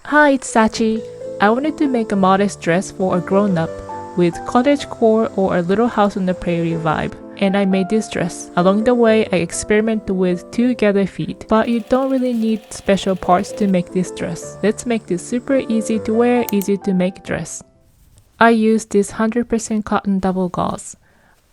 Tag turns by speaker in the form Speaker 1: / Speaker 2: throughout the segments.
Speaker 1: Hi, it's Sachi. I wanted to make a modest dress for a grown-up with cottagecore or a little house on the prairie vibe, and I made this dress. Along the way, I experimented with two gathered feet, but you don't really need special parts to make this dress. Let's make this super easy to wear, easy to make dress. I used this 100% cotton double gauze.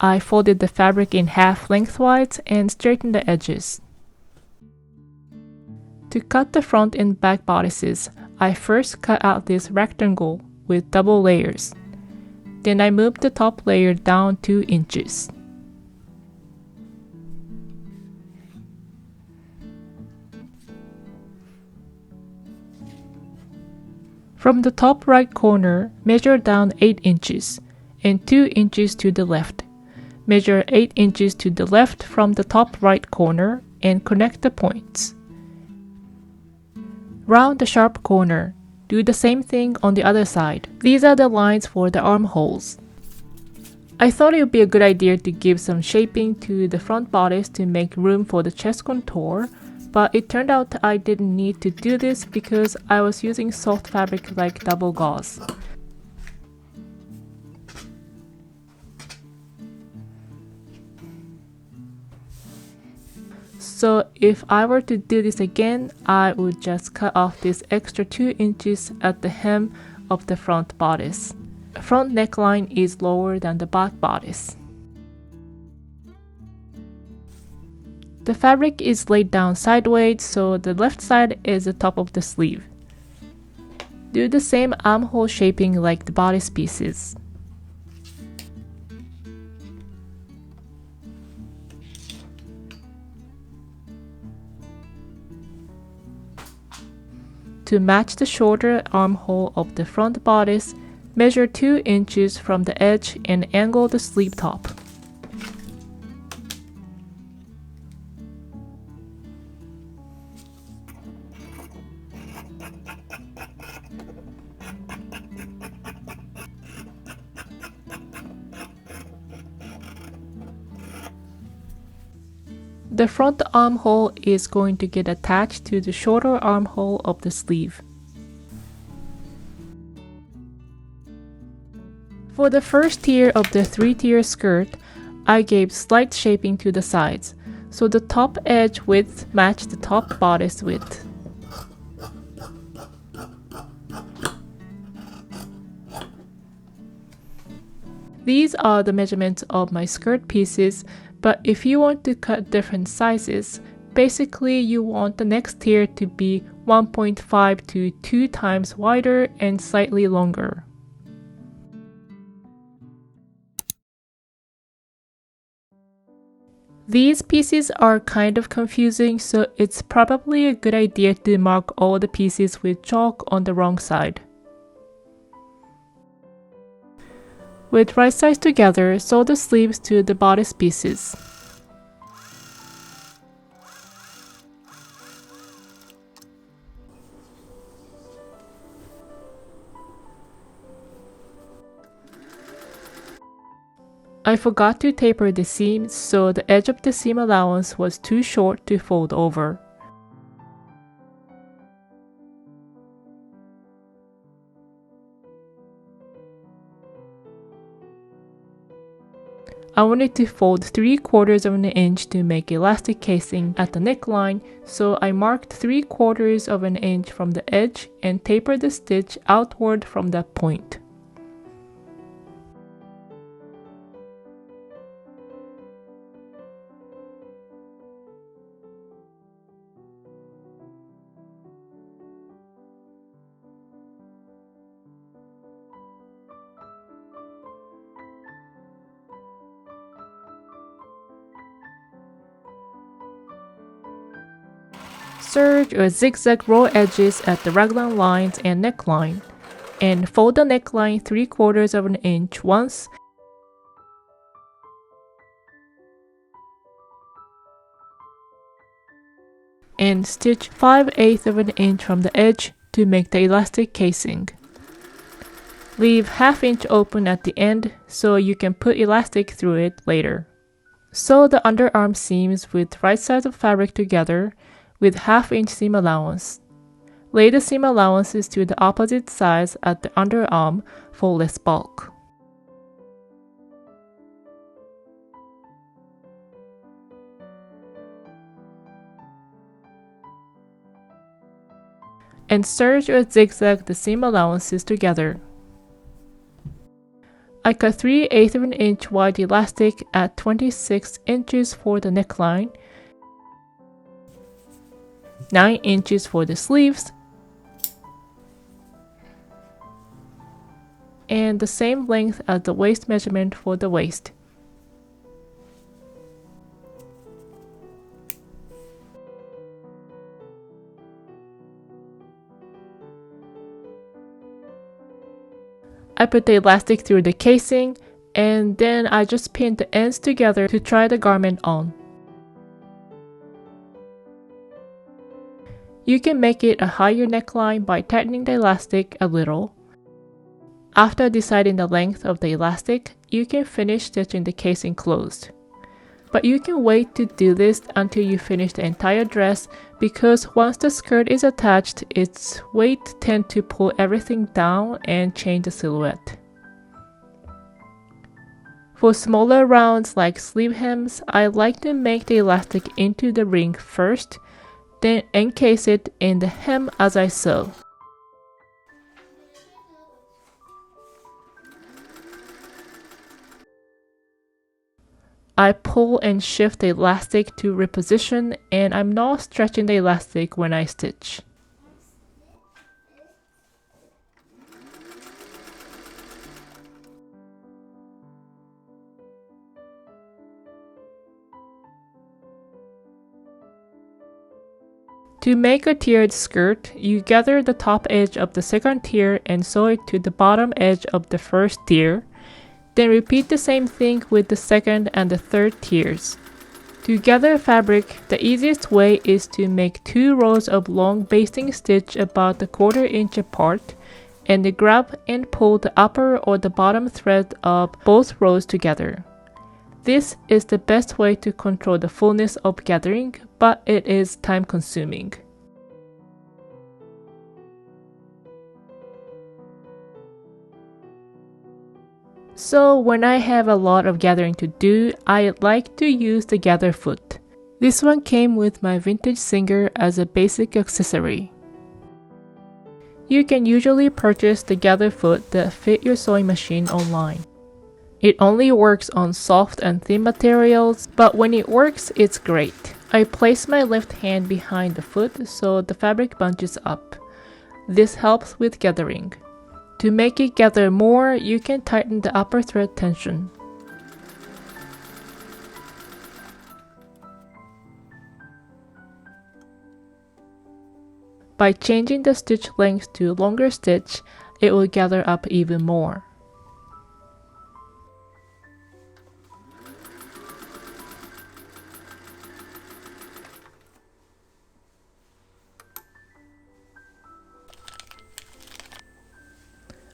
Speaker 1: I folded the fabric in half lengthwise and straightened the edges. To cut the front and back bodices, I first cut out this rectangle with double layers. Then I moved the top layer down 2 inches. From the top right corner, measure down 8 inches and 2 inches to the left. Measure 8 inches to the left from the top right corner and connect the points. Round the sharp corner. Do the same thing on the other side. These are the lines for the armholes. I thought it would be a good idea to give some shaping to the front bodice to make room for the chest contour, but it turned out I didn't need to do this because I was using soft fabric like double gauze. So if I were to do this again, I would just cut off this extra 2 inches at the hem of the front bodice. Front neckline is lower than the back bodice. The fabric is laid down sideways, so the left side is the top of the sleeve. Do the same armhole shaping like the bodice pieces. To match the shorter armhole of the front bodice, measure 2 inches from the edge and angle the sleeve top. The front armhole is going to get attached to the shorter armhole of the sleeve. For the first tier of the 3-tier skirt, I gave slight shaping to the sides, so the top edge width matched the top bodice width. These are the measurements of my skirt pieces, but if you want to cut different sizes, basically you want the next tier to be 1.5 to 2 times wider and slightly longer. These pieces are kind of confusing, so it's probably a good idea to mark all the pieces with chalk on the wrong side. With right sides together, sew the sleeves to the bodice pieces. I forgot to taper the seams, so the edge of the seam allowance was too short to fold over. I wanted to fold 3/4 of an inch to make elastic casing at the neckline, so I marked 3/4 of an inch from the edge and tapered the stitch outward from that point. Serge or zigzag row edges at the raglan lines and neckline, and fold the neckline 3/4 of an inch once and stitch 5/8 of an inch from the edge to make the elastic casing. Leave 1/2 inch open at the end so you can put elastic through it later. Sew the underarm seams with right sides of fabric together with 1/2 inch seam allowance. Lay the seam allowances to the opposite sides at the underarm for less bulk. And serge or zigzag the seam allowances together. I cut 3/8 of an inch wide elastic at 26 inches for the neckline, 9 inches for the sleeves, and the same length as the waist measurement for the waist. I put the elastic through the casing, and then I just pinned the ends together to try the garment on. You can make it a higher neckline by tightening the elastic a little. After deciding the length of the elastic, you can finish stitching the casing closed. But you can wait to do this until you finish the entire dress, because once the skirt is attached, its weight tends to pull everything down and change the silhouette. For smaller rounds like sleeve hems, I like to make the elastic into the ring first, then encase it in the hem as I sew. I pull and shift the elastic to reposition, and I'm not stretching the elastic when I stitch. To make a tiered skirt, you gather the top edge of the second tier and sew it to the bottom edge of the first tier. Then repeat the same thing with the second and the third tiers. To gather fabric, the easiest way is to make 2 rows of long basting stitch about a 1/4 inch apart, and then grab and pull the upper or the bottom thread of both rows together. This is the best way to control the fullness of gathering, but it is time consuming. So when I have a lot of gathering to do, I like to use the gather foot. This one came with my vintage Singer as a basic accessory. You can usually purchase the gather foot that fit your sewing machine online. It only works on soft and thin materials, but when it works, it's great. I place my left hand behind the foot so the fabric bunches up. This helps with gathering. To make it gather more, you can tighten the upper thread tension. By changing the stitch length to longer stitch, it will gather up even more.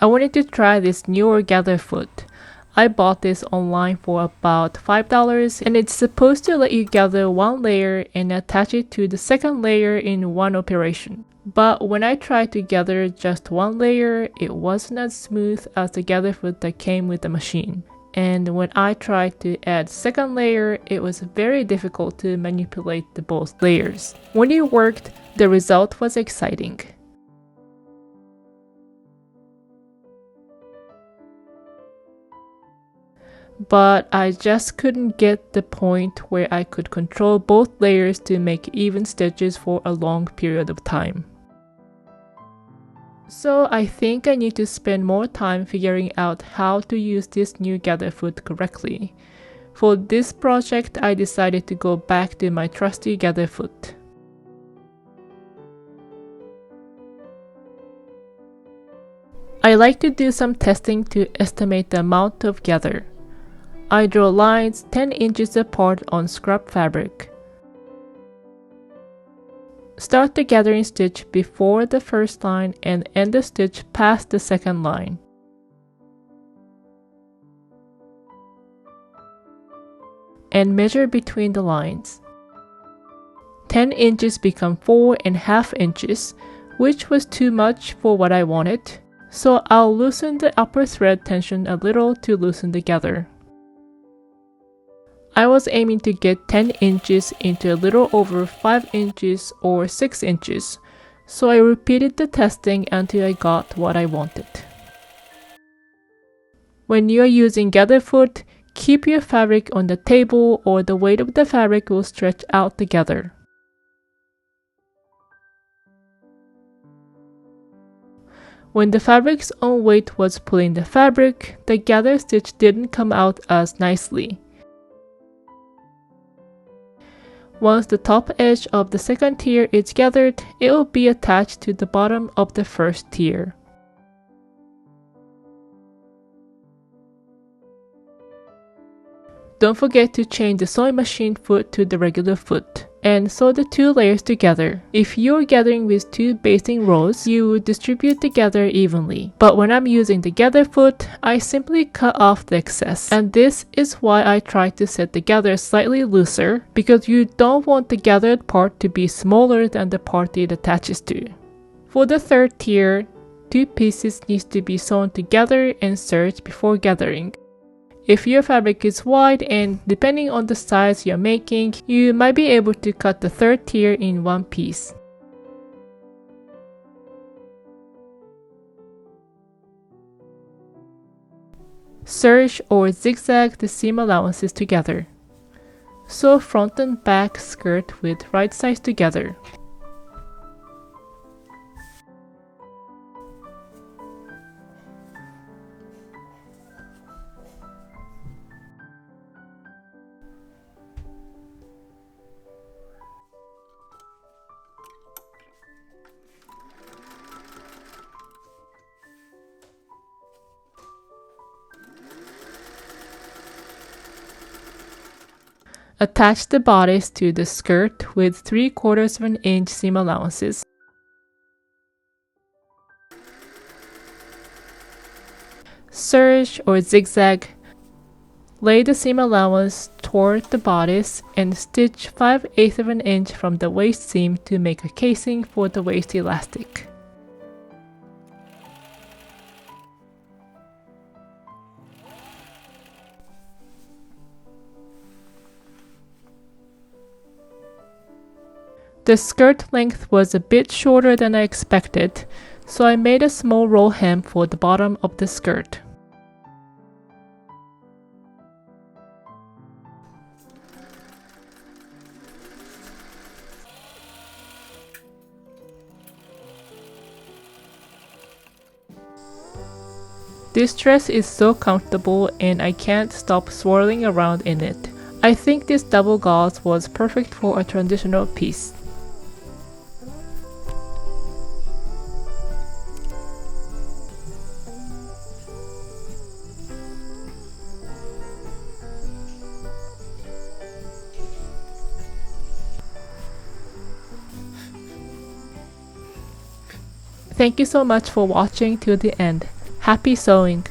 Speaker 1: I wanted to try this newer gather foot. I bought this online for about $5, and it's supposed to let you gather one layer and attach it to the second layer in one operation. But when I tried to gather just one layer, it wasn't as smooth as the gather foot that came with the machine. And when I tried to add second layer, it was very difficult to manipulate the both layers. When it worked, the result was exciting. But I just couldn't get the point where I could control both layers to make even stitches for a long period of time. So I think I need to spend more time figuring out how to use this new gather foot correctly. For this project, I decided to go back to my trusty gather foot. I like to do some testing to estimate the amount of gather. I draw lines 10 inches apart on scrap fabric. Start the gathering stitch before the first line and end the stitch past the second line. And measure between the lines. 10 inches become 4.5 inches, which was too much for what I wanted, so I'll loosen the upper thread tension a little to loosen together. I was aiming to get 10 inches into a little over 5 inches or 6 inches, so I repeated the testing until I got what I wanted. When you are using gather foot, keep your fabric on the table or the weight of the fabric will stretch out together. When the fabric's own weight was pulling the fabric, the gather stitch didn't come out as nicely. Once the top edge of the second tier is gathered, it will be attached to the bottom of the first tier. Don't forget to change the sewing machine foot to the regular foot, and sew the two layers together. If you're gathering with two basting rows, you would distribute the gather evenly. But when I'm using the gather foot, I simply cut off the excess. And this is why I try to set the gather slightly looser, because you don't want the gathered part to be smaller than the part it attaches to. For the third tier, two pieces need to be sewn together and serged before gathering. If your fabric is wide and depending on the size you're making, you might be able to cut the third tier in one piece. Serge or zigzag the seam allowances together. Sew front and back skirt with right sides together. Attach the bodice to the skirt with 3/4 of an inch seam allowances. Serge or zigzag. Lay the seam allowance toward the bodice and stitch 5/8 of an inch from the waist seam to make a casing for the waist elastic. The skirt length was a bit shorter than I expected, so I made a small roll hem for the bottom of the skirt. This dress is so comfortable and I can't stop swirling around in it. I think this double gauze was perfect for a transitional piece. Thank you so much for watching till the end. Happy sewing!